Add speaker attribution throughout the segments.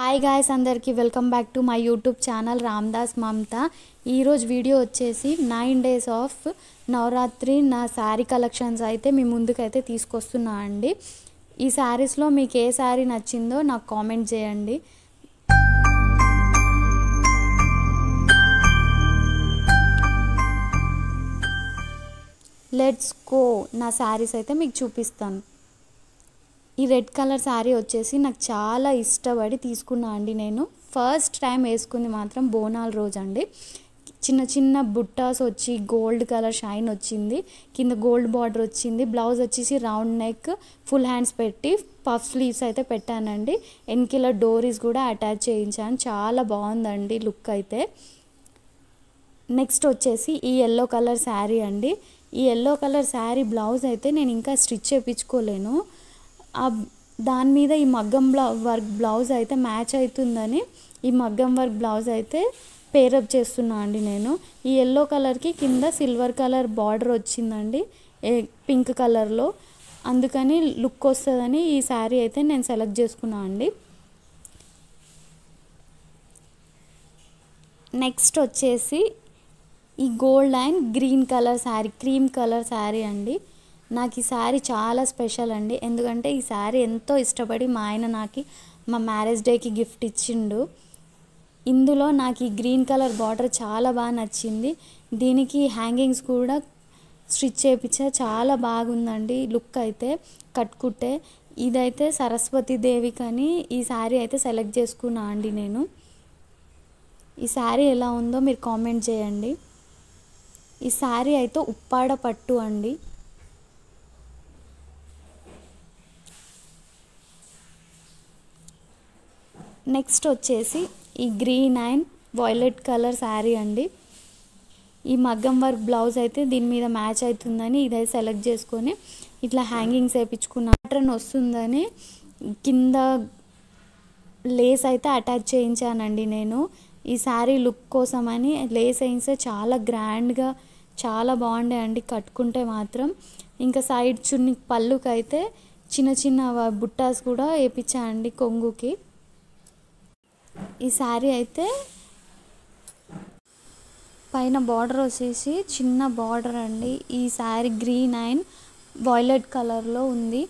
Speaker 1: Hi guys, అందరికీ welcome back to my YouTube channel Ramdas Mamata. ఈరోజు video వచ్చేసి 9 days ఆఫ్ నవరాత్రి నా శారీ కలెక్షన్స్ అయితే మీ ముందుకైతే తీసుకొస్తున్నా అండి. ఈ శారీస్లో మీకు ఏ శారీ నచ్చిందో నాకు కామెంట్ చేయండి. Let's go. నా శారీస్ అయితే మీకు చూపిస్తాను. ఈ రెడ్ కలర్ శారీ వచ్చేసి నాకు చాలా ఇష్టపడి తీసుకున్నా అండి. నేను ఫస్ట్ టైం వేసుకుంది మాత్రం బోనాల రోజు అండి. చిన్న చిన్న బుట్టాస్ వచ్చి గోల్డ్ కలర్ షైన్ వచ్చింది, కింద గోల్డ్ బార్డర్ వచ్చింది. బ్లౌజ్ వచ్చేసి రౌండ్ నెక్, ఫుల్ హ్యాండ్స్ పెట్టి పఫ్ స్లీవ్స్ అయితే పెట్టానండి. వెనకిల డోరీస్ కూడా అటాచ్ చేయించాను. చాలా బాగుందండి లుక్ అయితే. నెక్స్ట్ వచ్చేసి ఈ ఎల్లో కలర్ శారీ అండి. ఈ ఎల్లో కలర్ శారీ బ్లౌజ్ అయితే నేను ఇంకా స్టిచ్ చేయించుకోలేను. దాని మీద ఈ మగ్గం వర్క్ బ్లౌజ్ అయితే మ్యాచ్ అవుతుందని ఈ మగ్గం వర్క్ బ్లౌజ్ అయితే పేరప్ చేస్తున్నా అండి నేను. ఈ ఎల్లో కలర్కి కింద సిల్వర్ కలర్ బార్డర్ వచ్చిందండి పింక్ కలర్లో, అందుకని లుక్ వస్తుందని ఈ శారీ అయితే నేను సెలెక్ట్ చేసుకున్నా అండి. నెక్స్ట్ వచ్చేసి ఈ gold and green colour sari, cream colour sari అండి. నాకు ఈ శారీ చాలా స్పెషల్ అండి, ఎందుకంటే ఈ శారీ ఎంతో ఇష్టపడి మా ఆయన నాకు మా మ్యారేజ్ డేకి గిఫ్ట్ ఇచ్చిండు. ఇందులో నాకు ఈ గ్రీన్ కలర్ బార్డర్ చాలా బాగా నచ్చింది. దీనికి హ్యాంగింగ్స్ కూడా స్టిచ్ చేయించా, చాలా బాగుందండి లుక్ అయితే కట్టుకుంటే. ఇదైతే సరస్వతి దేవి కానీ ఈ శారీ అయితే సెలెక్ట్ చేసుకున్నా అండి నేను. ఈ శారీ ఎలా ఉందో మీరు కామెంట్ చేయండి. ఈ శారీ అయితే ఉప్పాడ పట్టు అండి. నెక్స్ట్ వచ్చేసి ఈ green and violet colour sari అండి. ఈ మగ్గం వర్క్ బ్లౌజ్ అయితే దీని మీద మ్యాచ్ అవుతుందని ఇదైతే సెలెక్ట్ చేసుకొని ఇట్లా హ్యాంగింగ్స్ వేయించుకున్న ప్యాటర్న్ వస్తుందని కింద లేస్ అయితే అటాచ్ చేయించానండి నేను. ఈ శారీ లుక్ కోసమని లేస్ వేయిస్తే చాలా గ్రాండ్గా చాలా బాగుండే అండి కట్టుకుంటే మాత్రం. ఇంకా సైడ్ చున్ని పళ్ళుకి అయితే చిన్న చిన్న బుట్టాస్ కూడా వేయించా అండి కొంగుకి. ఈ శారీ అయితే పైన బార్డర్ వచ్చేసి చిన్న బార్డర్ అండి. ఈ శారీ గ్రీన్ అండ్ వైలెట్ కలర్లో ఉంది.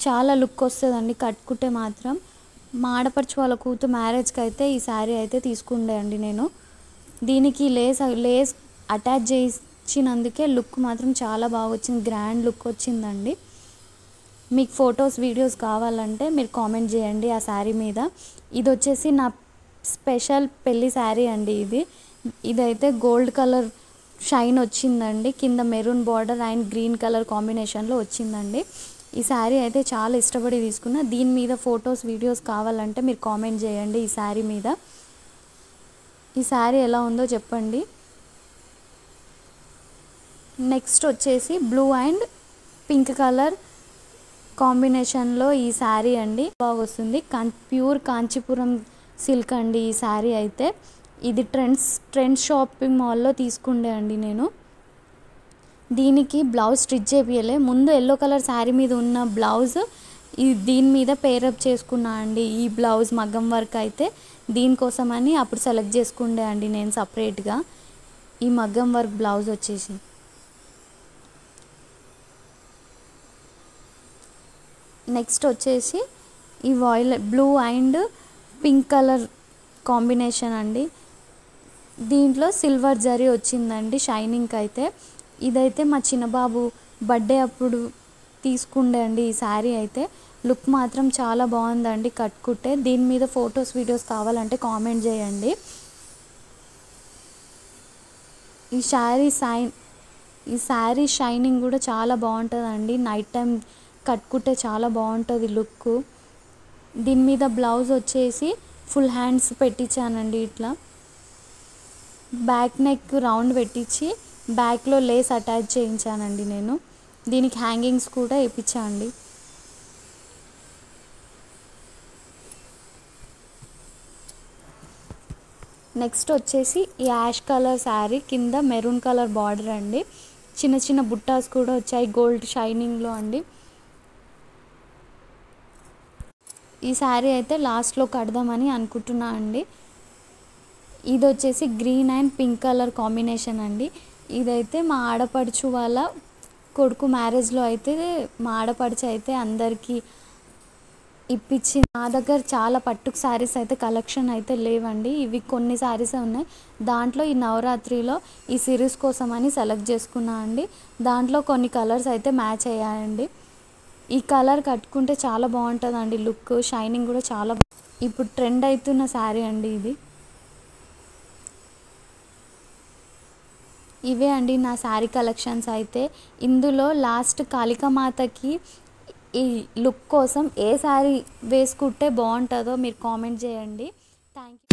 Speaker 1: చాలా లుక్ వస్తుందండి కట్టుకుంటే మాత్రం. మా ఆడపడుచు వాళ్ళ కూతురు మ్యారేజ్కి అయితే ఈ శారీ అయితే తీసుకుండే అండి నేను. దీనికి లేస్ అటాచ్ చేయించినందుకే లుక్ మాత్రం చాలా బాగా వచ్చింది, గ్రాండ్ లుక్ వచ్చిందండి. మీకు ఫొటోస్ వీడియోస్ కావాలంటే మీరు కామెంట్ చేయండి ఆ శారీ మీద. ఇది వచ్చేసి నా స్పెషల్ పెళ్ళి శారీ అండి. ఇదైతే గోల్డ్ కలర్ షైన్ వచ్చిందండి, కింద maroon border and green colour కాంబినేషన్లో వచ్చిందండి. ఈ శారీ అయితే చాలా ఇష్టపడి తీసుకున్నా. దీని మీద ఫొటోస్ వీడియోస్ కావాలంటే మీరు కామెంట్ చేయండి ఈ శారీ మీద. ఈ శారీ ఎలా ఉందో చెప్పండి. నెక్స్ట్ వచ్చేసి బ్లూ అండ్ పింక్ కలర్ కాంబినేషన్లో ఈ శారీ అండి బాగా వస్తుంది. ప్యూర్ కాంచీపురం సిల్క్ అండి ఈ శారీ అయితే. ఇది ట్రెండ్స్ షాపింగ్ మాల్లో తీసుకుండే అండి నేను. దీనికి బ్లౌజ్ స్టిచ్ చేపియలే, ముందు ఎల్లో కలర్ శారీ మీద ఉన్న బ్లౌజ్ దీని మీద పేరప్ చేసుకున్నా అండి. ఈ బ్లౌజ్ మగ్గం వర్క్ అయితే దీనికోసమని అప్పుడు సెలెక్ట్ చేసుకుండే అండి నేను సపరేట్గా. ఈ మగ్గం వర్క్ బ్లౌజ్ వచ్చేసి నెక్స్ట్ వచ్చేసి ఈ violet blue and pink colour combination అండి. దీంట్లో సిల్వర్ జరీ వచ్చిందండి షైనింగ్ అయితే. ఇదైతే మా చిన్నబాబు బర్త్డే అప్పుడు తీసుకుండే అండి ఈ శారీ అయితే. లుక్ మాత్రం చాలా బాగుందండి కట్టుకుంటే. దీని మీద ఫొటోస్ వీడియోస్ కావాలంటే కామెంట్ చేయండి. ఈ శారీ షైనింగ్ కూడా చాలా బాగుంటుందండి. నైట్ టైం కట్టుకుంటే చాలా బాగుంటుంది లుక్. దీని మీద బ్లౌజ్ వచ్చేసి ఫుల్ హ్యాండ్స్ పెట్టించానండి. ఇట్లా బ్యాక్ నెక్ రౌండ్ పెట్టించి బ్యాక్లో లేస్ అటాచ్ చేయించానండి నేను. దీనికి హ్యాంగింగ్స్ కూడా వేయించండి. నెక్స్ట్ వచ్చేసి ఈ యాష్ కలర్ శారీ, కింద మెరూన్ కలర్ బార్డర్ అండి. చిన్న చిన్న బుట్టాస్ కూడా వచ్చాయి గోల్డ్ షైనింగ్లో అండి. ఈ శారీ అయితే లాస్ట్లో కడదామని అనుకుంటున్నా అండి. ఇది వచ్చేసి green and pink colour combination అండి. ఇదైతే మా ఆడపడుచు వాళ్ళ కొడుకు మ్యారేజ్లో అయితే మా ఆడపడుచు అయితే అందరికీ ఇప్పించి, నా దగ్గర చాలా పట్టుకు శారీస్ అయితే కలెక్షన్ అయితే లేవండి. ఇవి కొన్ని శారీసే ఉన్నాయి. దాంట్లో ఈ నవరాత్రిలో ఈ సిరీస్ కోసం అని సెలెక్ట్ చేసుకున్నా అండి. దాంట్లో కొన్ని కలర్స్ అయితే మ్యాచ్ అయ్యాయండి. ఈ కలర్ కట్టుకుంటే చాలా బాగుంటుందండి. లుక్ షైనింగ్ కూడా చాలా ఇప్పుడు ట్రెండ్ అవుతున్న శారీ అండి ఇది. ఇవే అండి నా శారీ కలెక్షన్స్ అయితే. ఇందులో లాస్ట్ కాళికామాతకి ఈ లుక్ కోసం ఏ శారీ వేసుకుంటే బాగుంటుందో మీరు కామెంట్ చేయండి. Thank you.